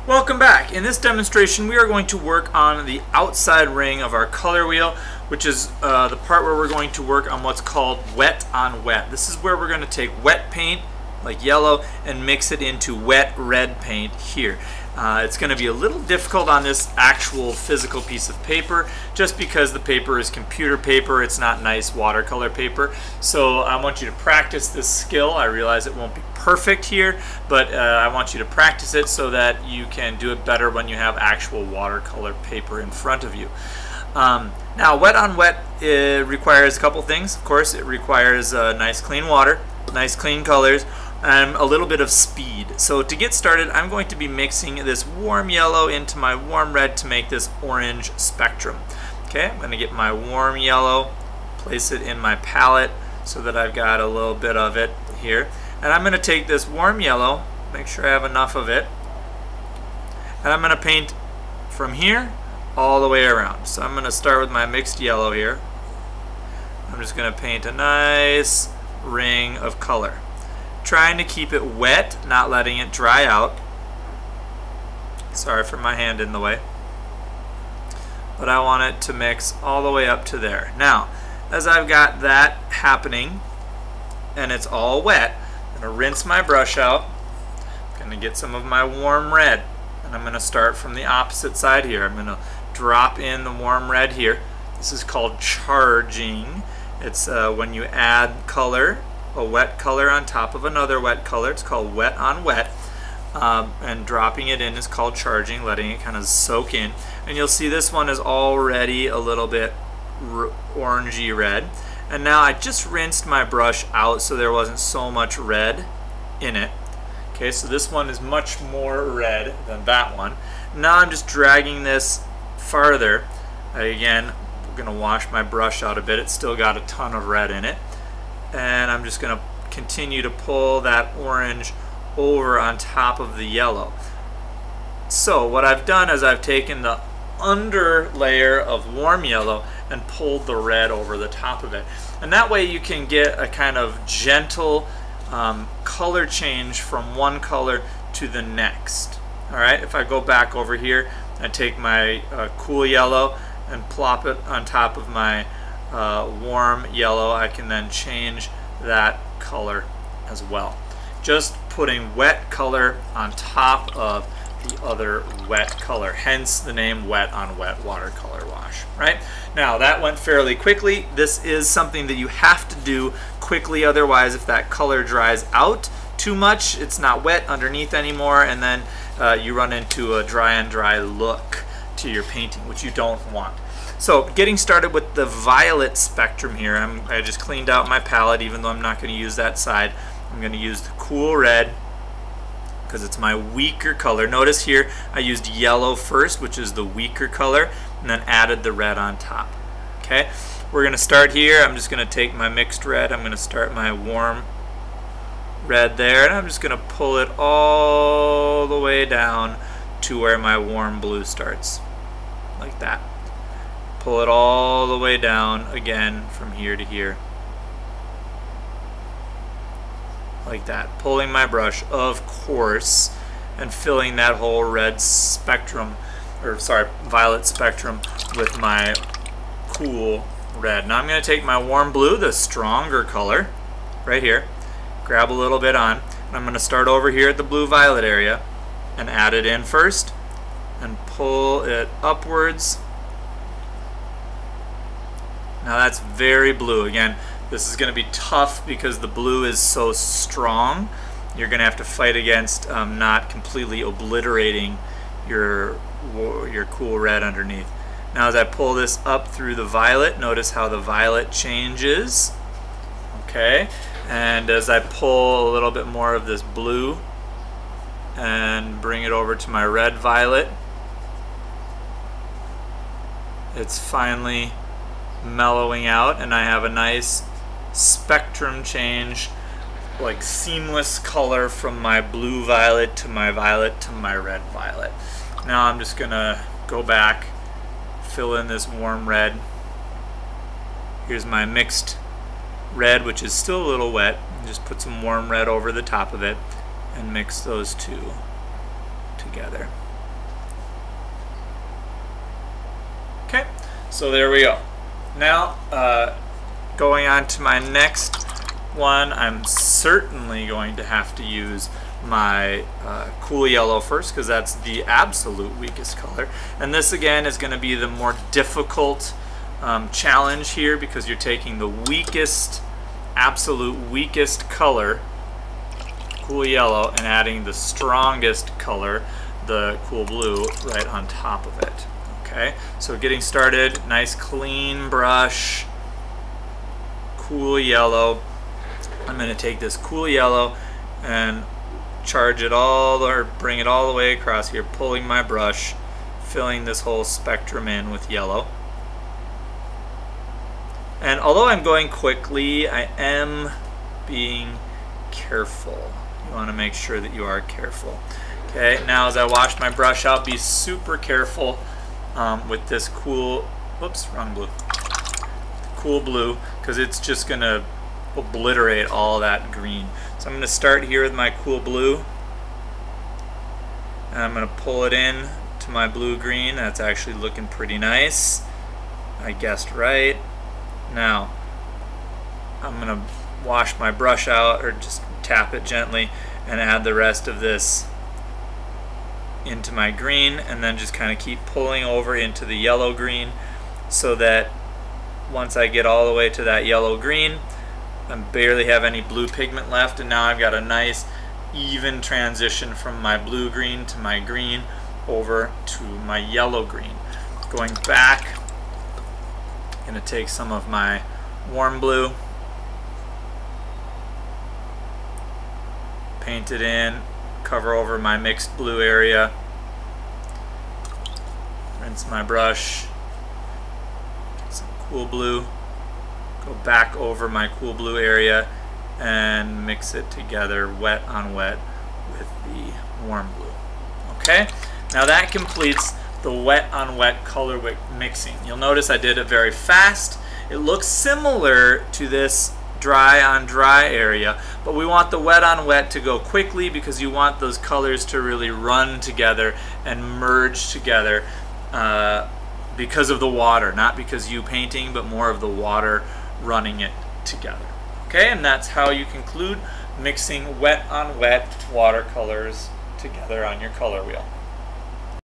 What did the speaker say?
Welcome back. In this demonstration we are going to work on the outside ring of our color wheel, which is the part where we're going to work on what's called wet on wet. This is where we're going to take wet paint like yellow and mix it into wet red paint here. It's going to be a little difficult on this actual physical piece of paper just because the paper is computer paper. It's not nice watercolor paper. So I want you to practice this skill. I realize it won't be perfect here, but I want you to practice it so that you can do it better when you have actual watercolor paper in front of you. Now wet on wet requires a couple things. Of course, it requires nice clean water, nice clean colors, and a little bit of speed. So to get started, I'm going to be mixing this warm yellow into my warm red to make this orange spectrum. Okay, I'm going to get my warm yellow, place it in my palette so that I've got a little bit of it here. And I'm going to take this warm yellow, make sure I have enough of it, and I'm going to paint from here all the way around. So I'm going to start with my mixed yellow here. I'm just going to paint a nice ring of color, trying to keep it wet, not letting it dry out. Sorry for my hand in the way. But I want it to mix all the way up to there. Now, as I've got that happening and it's all wet, I'm going to rinse my brush out. I'm going to get some of my warm red, and I'm going to start from the opposite side here. I'm going to drop in the warm red here. This is called charging. It's when you add color, a wet color on top of another wet color. It's called wet on wet, and dropping it in is called charging, letting it kind of soak in. And you'll see this one is already a little bit orangey red. And now I just rinsed my brush out so there wasn't so much red in it. Okay, so this one is much more red than that one. Now I'm just dragging this farther. Again, I'm going to wash my brush out a bit. It's still got a ton of red in it. And I'm just going to continue to pull that orange over on top of the yellow. So what I've done is I've taken the under layer of warm yellow and pulled the red over the top of it. And that way you can get a kind of gentle color change from one color to the next. Alright, if I go back over here and take my cool yellow and plop it on top of my warm yellow, I can then change that color as well. Just putting wet color on top of the other wet color, hence the name wet on wet watercolor wash. Right? Now that went fairly quickly. This is something that you have to do quickly, otherwise if that color dries out too much, it's not wet underneath anymore, and then you run into a dry on dry look to your painting, which you don't want. So getting started with the violet spectrum here, I just cleaned out my palette, even though I'm not going to use that side. I'm going to use the cool red because it's my weaker color. Notice here I used yellow first, which is the weaker color, and then added the red on top. Okay, we're going to start here. I'm just going to take my mixed red. I'm going to start my warm red there, and I'm just going to pull it all the way down to where my warm blue starts, like that. Pull it all the way down again from here to here, like that. Pulling my brush, of course, and filling that whole red spectrum, or sorry, violet spectrum with my cool red. Now I'm going to take my warm blue, the stronger color, right here, grab a little bit on, and I'm going to start over here at the blue-violet area and add it in first and pull it upwards. Now that's very blue. Again, this is going to be tough because the blue is so strong. You're going to have to fight against not completely obliterating your cool red underneath. Now as I pull this up through the violet, notice how the violet changes. Okay, and as I pull a little bit more of this blue and bring it over to my red violet, it's finally mellowing out, and I have a nice spectrum change, like seamless color from my blue violet to my red violet. Now I'm just gonna go back, fill in this warm red. Here's my mixed red, which is still a little wet. Just put some warm red over the top of it and mix those two together. Okay, so there we go. Now, going on to my next one, I'm certainly going to have to use my cool yellow first, because that's the absolute weakest color. And this again is going to be the more difficult challenge here, because you're taking the weakest, absolute weakest color, cool yellow, and adding the strongest color, the cool blue, right on top of it. Okay, so getting started, nice clean brush, cool yellow. I'm going to take this cool yellow and charge it all, or bring it all the way across here, pulling my brush, filling this whole spectrum in with yellow. And although I'm going quickly, I am being careful. You want to make sure that you are careful. Okay, now as I wash my brush out, be super careful with this cool, whoops, wrong blue, cool blue, because it's just going to obliterate all that green. So I'm going to start here with my cool blue, and I'm going to pull it in to my blue-green. That's actually looking pretty nice. I guessed right. Now I'm going to wash my brush out, or just tap it gently, and add the rest of this into my green, and then just kind of keep pulling over into the yellow-green, so that once I get all the way to that yellow-green, I barely have any blue pigment left, and now I've got a nice even transition from my blue-green to my green over to my yellow-green. Going back, I'm going to take some of my warm blue, paint it in, cover over my mixed blue area, rinse my brush, get some cool blue, go back over my cool blue area, and mix it together wet on wet with the warm blue. Okay, now that completes the wet on wet color mixing. You'll notice I did it very fast. It looks similar to this dry on dry area, but we want the wet on wet to go quickly, because you want those colors to really run together and merge together because of the water, not because you painting, but more of the water running it together. Okay, and that's how you conclude mixing wet on wet watercolors together on your color wheel.